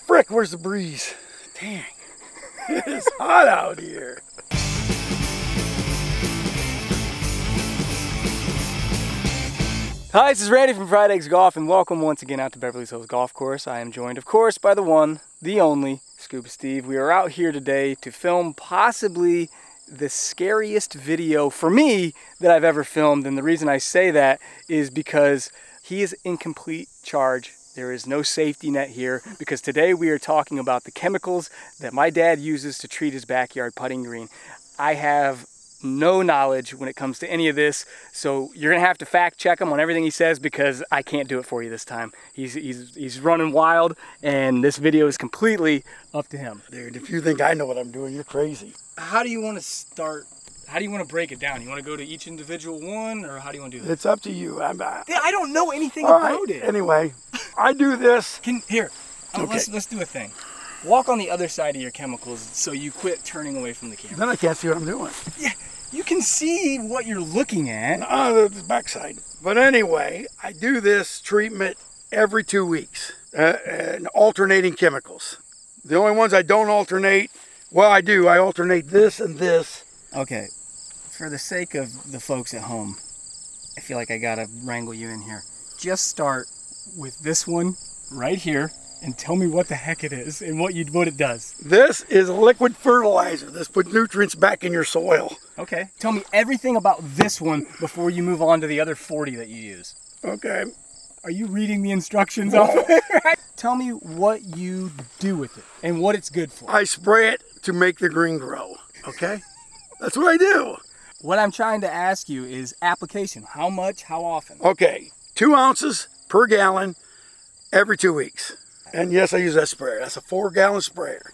frick, where's the breeze? Dang, it is hot out here. Hi, this is Randy from Fried Eggs Golf, and welcome once again out to Beverly Hills Golf Course. I am joined, of course, by the one, the only, Scuba Steve. We are out here today to film possibly the scariest video for me that I've ever filmed, and the reason I say that is because he is in complete charge. There is no safety net here, because today we are talking about the chemicals that my dad uses to treat his backyard putting green. I have no knowledge when it comes to any of this, so you're gonna have to fact check him on everything he says, because I can't do it for you this time. He's running wild, and this video is completely up to him. Dude, if you think I know what I'm doing, you're crazy. How do you want to start? How do you want to break it down? You want to go to each individual one, or how do you want to do this? It's up to you. I don't know anything about right, it. Anyway, I do this. Okay. Let's do a thing. Walk on the other side of your chemicals so you quit turning away from the camera. Then I can't see what I'm doing. Yeah, you can see what you're looking at. The backside. But anyway, I do this treatment every 2 weeks, and alternating chemicals. The only ones I don't alternate, well, I do. I alternate this and this. Okay, for the sake of the folks at home, I feel like I gotta wrangle you in here. Just start with this one right here and tell me what the heck it is and what it does. This is liquid fertilizer. This puts nutrients back in your soil. Okay, tell me everything about this one before you move on to the other 40 that you use. Okay. Are you reading the instructions off of it? Right? Tell me what you do with it and what it's good for. I spray it to make the green grow, okay? That's what I do. What I'm trying to ask you is application. How much, how often? Okay, 2 ounces per gallon every 2 weeks. And yes, I use that sprayer. That's a 4-gallon sprayer.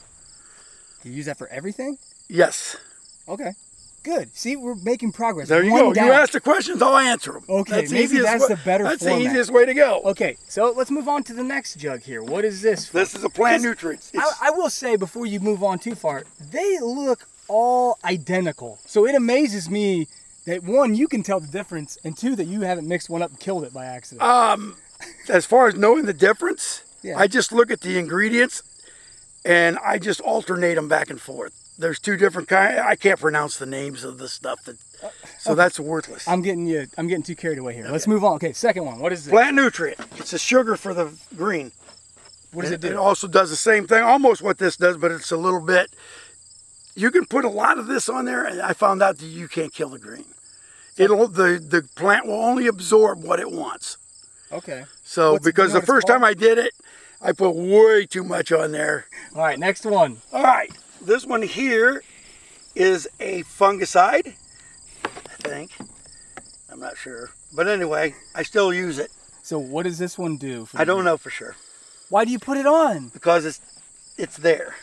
You use that for everything? Yes. Okay, good. See, we're making progress. There you go. You ask the questions, I'll answer them. Okay, maybe that's the better format. That's the easiest way to go. Okay, so let's move on to the next jug here. What is this for? This is a plant nutrient. I will say, before you move on too far, they look all identical. So it amazes me that, one, you can tell the difference, and 2, that you haven't mixed one up and killed it by accident. As far as knowing the difference, yeah. I just look at the ingredients and I just alternate them back and forth. There's 2 different kinds. I can't pronounce the names of the stuff, so okay. That's worthless. I'm getting too carried away here. Okay. Let's move on. Okay, second one. What is this? Plant nutrient. It's a sugar for the green. What does it do? It also does the same thing, almost what this does, but it's a little bit. You can put a lot of this on there, and I found out that you can't kill the green. The plant will only absorb what it wants. Okay. So because the first time I did it, I put way too much on there. All right, next one. All right, this one here is a fungicide, I think. I'm not sure. But anyway, I still use it. So what does this one do? I don't know for sure. Why do you put it on? Because it's there.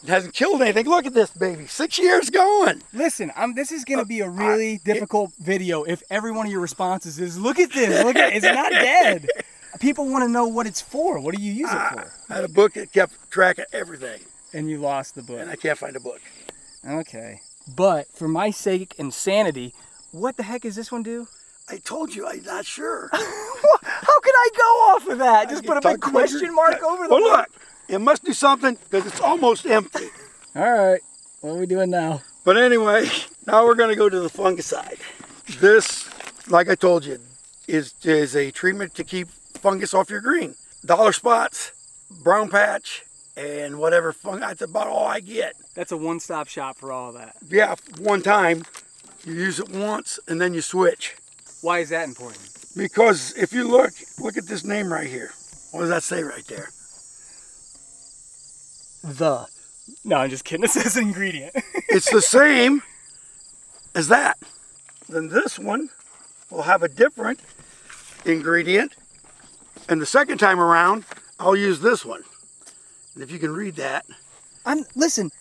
It hasn't killed anything. Look at this baby. 6 years going. Listen, this is going to be a really difficult video if every one of your responses is, look at this, look at it, it's not dead. People want to know what it's for. What do you use it for? I had a book that kept track of everything. And you lost the book. And I can't find a book. Okay. But for my sake and sanity, what the heck does this one do? I told you, I'm not sure. How can I go off of that? Just put a big question mark over the look. It must do something because it's almost empty. All right, what are we doing now? But anyway, now we're going to go to the fungicide. This, like I told you, is a treatment to keep fungus off your green. Dollar spots, brown patch, and whatever fungus. That's about all I get. That's a one-stop shop for all of that. Yeah, one time. You use it once and then you switch. Why is that important? Because if you look at this name right here. What does that say right there? No, I'm just kidding. It says ingredient. It's the same as that. Then this one will have a different ingredient. And the second time around, I'll use this one. And if you can read that. Listen,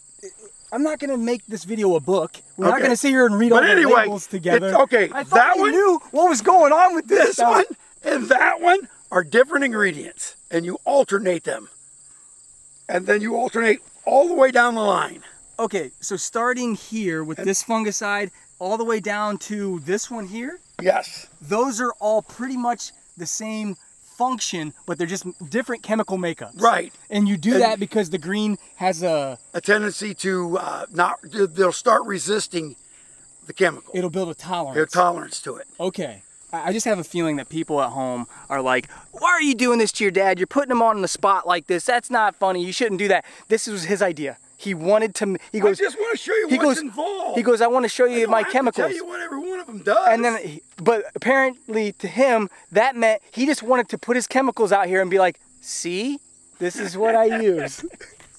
I'm not going to make this video a book. We're not going to sit here and read all the labels together. I thought you knew what was going on with this stuff. One and that one are different ingredients. And you alternate them. And then you alternate all the way down the line. Okay, so starting here with this fungicide, all the way down to this one here? Yes. Those are all pretty much the same function, but they're just different chemical makeups. Right. And you do that because the green has a tendency to they'll start resisting the chemical. It'll build a tolerance. A tolerance to it. Okay. I just have a feeling that people at home are like, why are you doing this to your dad? You're putting him on the spot like this. That's not funny. You shouldn't do that. This was his idea. He wanted to, he goes, I just want to show you what's involved. He goes, I want to show you my chemicals. I don't have to tell you what every one of them does. And then, but apparently to him, that meant he just wanted to put his chemicals out here and be like, see, this is what I use.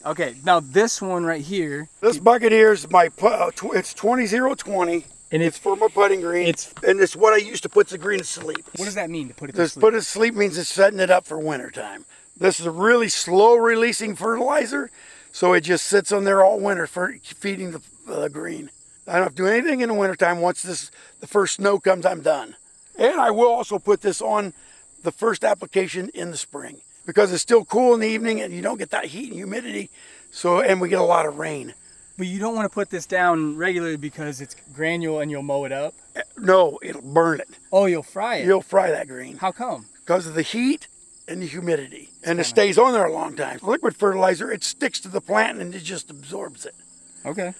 Okay, now this one right here. This bucket here is my, it's 20020. And it's for my putting green. And it's what I use to put the green to sleep. What does that mean, to put it to sleep? Put it to sleep means it's setting it up for winter time. This is a really slow releasing fertilizer, so it just sits on there all winter for feeding the green. I don't have to do anything in the winter time. Once the first snow comes, I'm done. And I will also put this on the first application in the spring because it's still cool in the evening and you don't get that heat and humidity. So, and we get a lot of rain. But you don't want to put this down regularly because it's granule and you'll mow it up? No, it'll burn it. Oh, you'll fry it? You'll fry that green. How come? Because of the heat and the humidity. And it stays on there a long time. Liquid fertilizer, it sticks to the plant and it just absorbs it. Okay.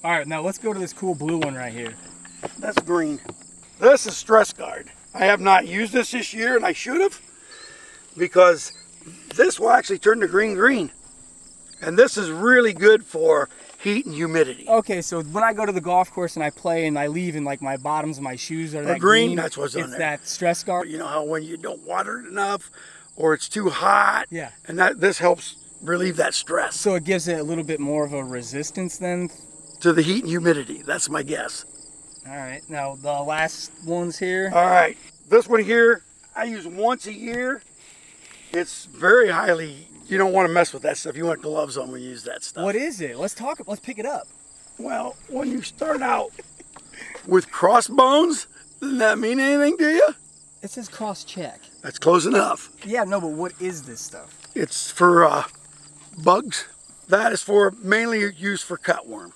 All right, now let's go to this cool blue one right here. That's green. This is STRESSGARD. I have not used this year and I should have because this will actually turn the green green. And this is really good for heat and humidity. Okay, so when I go to the golf course and I play and I leave and like my bottoms of my shoes are that green, that's what's on there. It's that STRESSGARD. You know how when you don't water it enough or it's too hot, yeah, and this helps relieve that stress. So it gives it a little bit more of a resistance then? To the heat and humidity, that's my guess. All right, now the last ones here. All right, this one here, I use once a year. It's very highly, you don't want to mess with that stuff. You want gloves on when you use that stuff. What is it? Let's pick it up. Well, when you start out with crossbones, doesn't that mean anything to you? It says CROSSCHECK. That's close enough. Yeah, no, but what is this stuff? It's for bugs. That is mainly used for cutworm.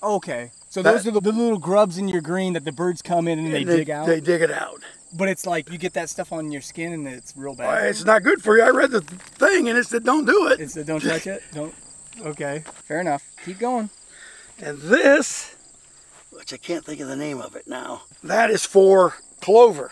Okay, so those are the little grubs in your green that the birds come in and they dig out? They dig it out. But it's like you get that stuff on your skin and it's real bad. It's not good for you. I read the thing and it said don't do it. It said don't touch it? Don't? Okay, fair enough. Keep going. And this, which I can't think of the name of it now, that is for clover.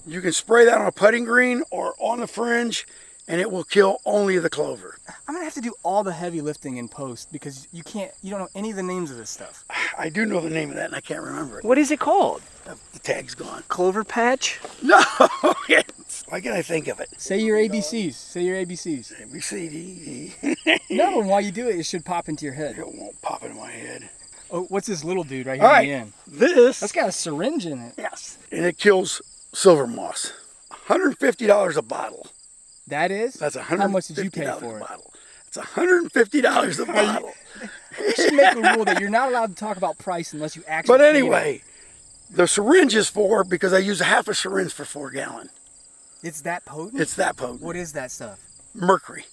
You can spray that on a putting green or on the fringe and it will kill only the clover. I'm gonna have to do all the heavy lifting in post because you don't know any of the names of this stuff. I do know the name of that and I can't remember it. What is it called? The tag's gone. Clover patch? No! Why can't I think of it? Say your ABCs. Say your ABCs. A, B, C, D, E. No, and while you do it, it should pop into your head. It won't pop into my head. Oh, what's this little dude right here All right, in that's got a syringe in it. Yes. And it kills silver moss. $150 a bottle. That is? That's $150 How much did you pay for it? It's $150 a bottle. We should make a rule that you're not allowed to talk about price unless you actually But anyway, the syringe is because I use half a syringe for 4 gallon. It's that potent? It's that potent. What is that stuff? Mercury.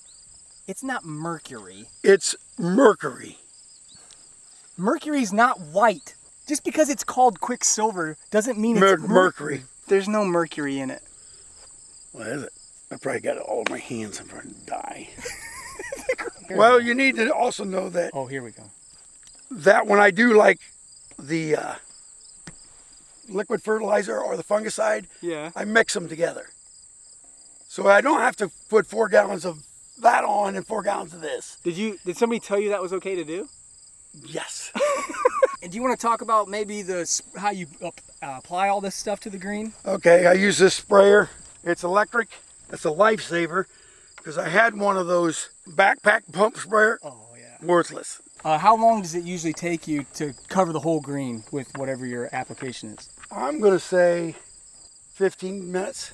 It's not mercury. It's mercury. Mercury's not white. Just because it's called Quicksilver doesn't mean it's mercury. There's no mercury in it. What is it? I probably got it all in my hands. I'm going to die. Well, you need to also know that. Oh, here we go. That when I do like the liquid fertilizer or the fungicide, yeah, I mix them together. So I don't have to put 4 gallons of that on and 4 gallons of this. Did somebody tell you that was okay to do? Yes. And do you want to talk about maybe how you apply all this stuff to the green? Okay, I use this sprayer. It's electric. It's a lifesaver because I had one of those backpack pump sprayer. Oh yeah. Worthless. How long does it usually take you to cover the whole green with whatever your application is? I'm going to say 15 minutes.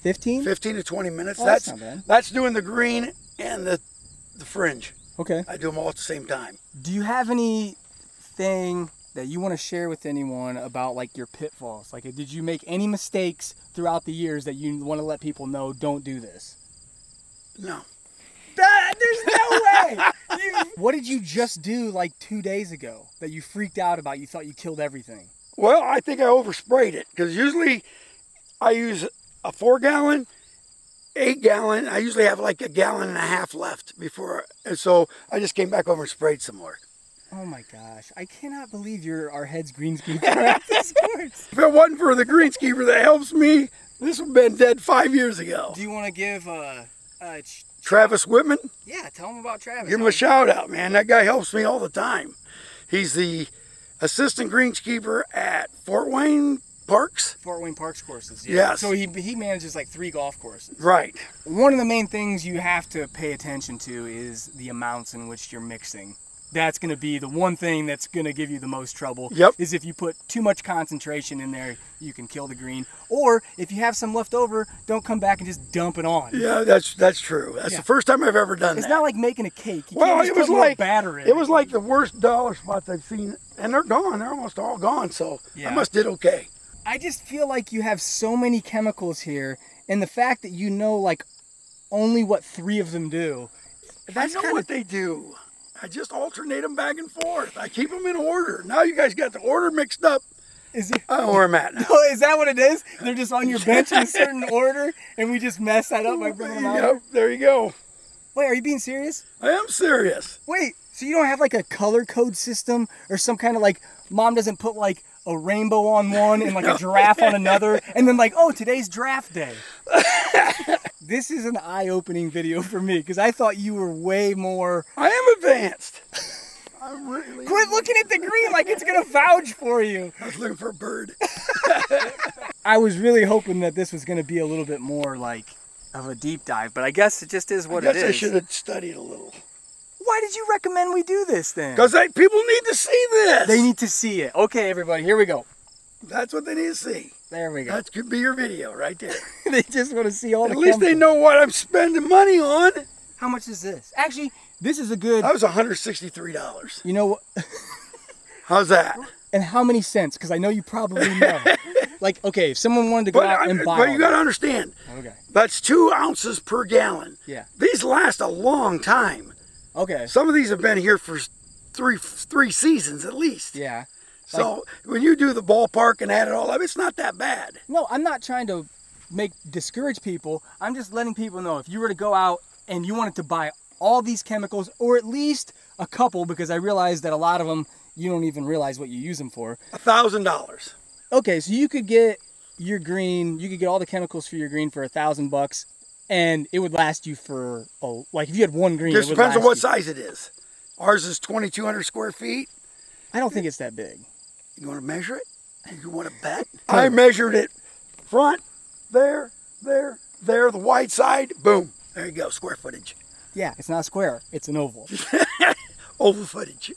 15? 15 to 20 minutes. Oh, that's not bad. That's doing the green and the fringe. Okay. I do them all at the same time. Do you have anything that you want to share with anyone about like your pitfalls? Like, did you make any mistakes throughout the years that you want to let people know don't do this? No. There's no way! What did you just do like 2 days ago that you freaked out about? You thought you killed everything? Well, I think I oversprayed it because usually I use a 4 gallon 8-gallon. I usually have like 1.5 gallons left before, and so I just came back over and sprayed some more. Oh my gosh, I cannot believe you're our head's greenskeeper at this course. If it wasn't for the greenskeeper that helps me, this would have been dead 5 years ago. Do you want to give Travis Whitman? Yeah, tell him about Travis. Give him a shout out, man. That guy helps me all the time. He's the assistant greenskeeper at Fort Wayne Parks. Fort Wayne Parks courses. Yeah. Yes. So he manages like 3 golf courses. Right. One of the main things you have to pay attention to is the amounts in which you're mixing. That's going to be the one thing that's going to give you the most trouble. Yep. Is if you put too much concentration in there, you can kill the green. Or if you have some left over, don't come back and just dump it on. Yeah, that's true. That's the first time I've ever done that. It's not like making a cake. You well, can't just put more batter in it was like the worst dollar spots I've seen, and they're gone. They're almost all gone. So I must did okay. I just feel like you have so many chemicals here, and the fact that you know like only what 3 of them do. That's what they do. I just alternate them back and forth. I keep them in order. Now you guys got the order mixed up. Is it? I don't know where I'm at now. Is that what it is? They're just on your bench in a certain order, and we just mess that up by bringing them out? Yep, there you go. Wait, are you being serious? I am serious. Wait, so you don't have like a color code system or some kind of like, mom doesn't put like a rainbow on one and like a giraffe on another, and then like, oh, today's draft day. This is an eye-opening video for me because I thought you were way more... I am advanced. I'm really... Quit looking at the green like it's going to vouch for you. I was looking for a bird. I was really hoping that this was going to be a little bit more like of a deep dive, but I guess it just is what it is. I guess I should have studied a little. Why did you recommend we do this then? Because people need to see this. They need to see it. Okay, everybody, here we go. That's what they need to see. There we go. That could be your video right there. They just want to see all the At least they know what I'm spending money on. How much is this? Actually, this is a good... That was $163. You know what? How's that? And how many cents? Because I know you probably know. Like, okay, if someone wanted to go out and buy... But you got to understand. Okay. That's 2 ounces per gallon. Yeah. These last a long time. Okay. Some of these have been here for three seasons at least. Yeah. So when you do the ballpark and add it all up, it's not that bad. No, I'm not trying to discourage people. I'm just letting people know if you were to go out and you wanted to buy all these chemicals, or at least a couple, because I realize that a lot of them you don't even realize what you use them for. $1,000. Okay, so you could get your green, you could get all the chemicals for your green for $1,000, and it would last you for like if you had one green. Just depends on what size it is. Ours is 2,200 square feet. I don't think it's that big. You want to measure it? You want to bet? I measured it front, there, the wide side, boom. There you go, square footage. Yeah, it's not square, it's an oval. Oval footage.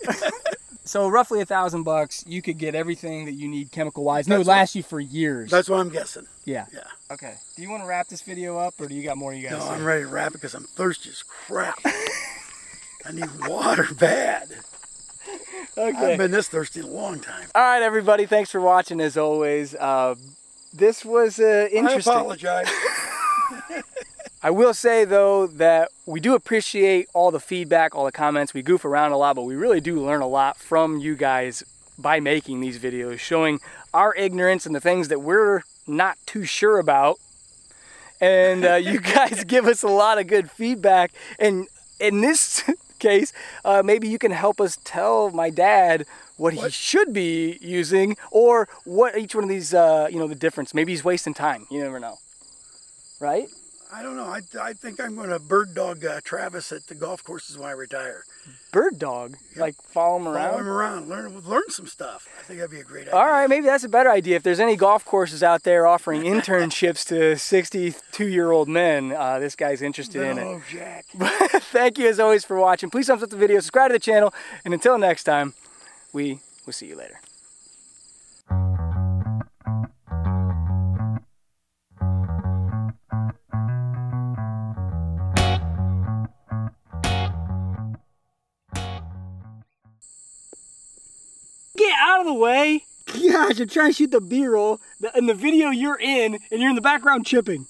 So roughly $1,000, you could get everything that you need chemical-wise, and it would last you for years. That's what I'm guessing. Yeah. Yeah. Okay. Do you want to wrap this video up, or do you got more you guys? No, I'm ready to wrap it because I'm thirsty as crap. I need water bad. Okay. I haven't been this thirsty in a long time. All right, everybody. Thanks for watching, as always. This was interesting. I apologize. I will say, though, that we do appreciate all the feedback, all the comments. We goof around a lot, but we really do learn a lot from you guys by making these videos, showing our ignorance and the things that we're not too sure about. And you guys give us a lot of good feedback. And in this case, maybe you can help us tell my dad what he should be using, or what each one of these, you know, the difference. Maybe he's wasting time. You never know. Right? I don't know. I think I'm going to bird dog Travis at the golf courses when I retire. Bird dog? Yep. Like follow him around? Follow him around. Learn some stuff. I think that'd be a great idea. All right, maybe that's a better idea. If there's any golf courses out there offering internships to 62-year-old men, this guy's interested in it. Oh, Jack. Thank you, as always, for watching. Please thumbs up the video, subscribe to the channel, and until next time, we will see you later. Get out of the way! Gosh, you're trying to shoot the B-roll, and the video you're in, and you're in the background chipping.